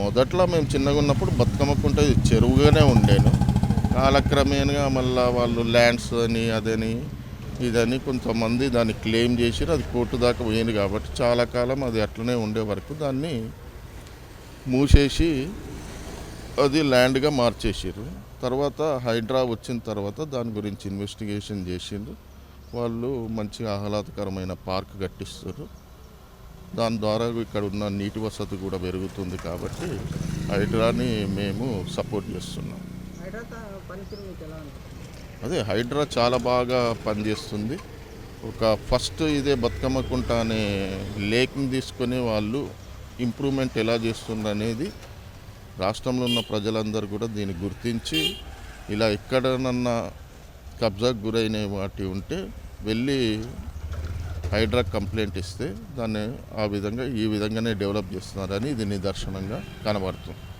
మొదట్లో మేము చిన్నగా ఉన్నప్పుడు బతుకమ్మ కుంట ఇది చెరువుగానే ఉండేను. కాలక్రమేణా మళ్ళీ వాళ్ళు ల్యాండ్స్ అని అదని ఇదని కొంతమంది దాన్ని క్లెయిమ్ చేసిర్రు. అది కోర్టు దాకా పోయింది కాబట్టి చాలా కాలం అది అట్లనే ఉండే వరకు దాన్ని మూసేసి అది ల్యాండ్గా మార్చేసిర్రు. తర్వాత హైడ్రా వచ్చిన తర్వాత దాని గురించి ఇన్వెస్టిగేషన్ చేసిండ్రు. వాళ్ళు మంచి ఆహ్లాదకరమైన పార్క్ కట్టిస్తారు. దాని ద్వారా ఇక్కడ ఉన్న నీటి వసతి కూడా పెరుగుతుంది కాబట్టి హైడ్రాని మేము సపోర్ట్ చేస్తున్నాం. అదే హైడ్రా చాలా బాగా పనిచేస్తుంది. ఒక ఫస్ట్ ఇదే బతుకమ్మ కుంట అనే లేక్ని తీసుకొని వాళ్ళు ఇంప్రూవ్మెంట్ ఎలా చేస్తుండ్రు అనేది రాష్ట్రంలో ఉన్న ప్రజలందరూ కూడా దీన్ని గుర్తించి ఇలా ఎక్కడనన్నా కబ్జాకు గురైన వాటి ఉంటే వెళ్ళి హైడ్రా కంప్లైంట్ ఇస్తే దాన్ని ఈ విధంగానే డెవలప్ చేస్తున్నారని ఇది నిదర్శనంగా కనబడుతుంది.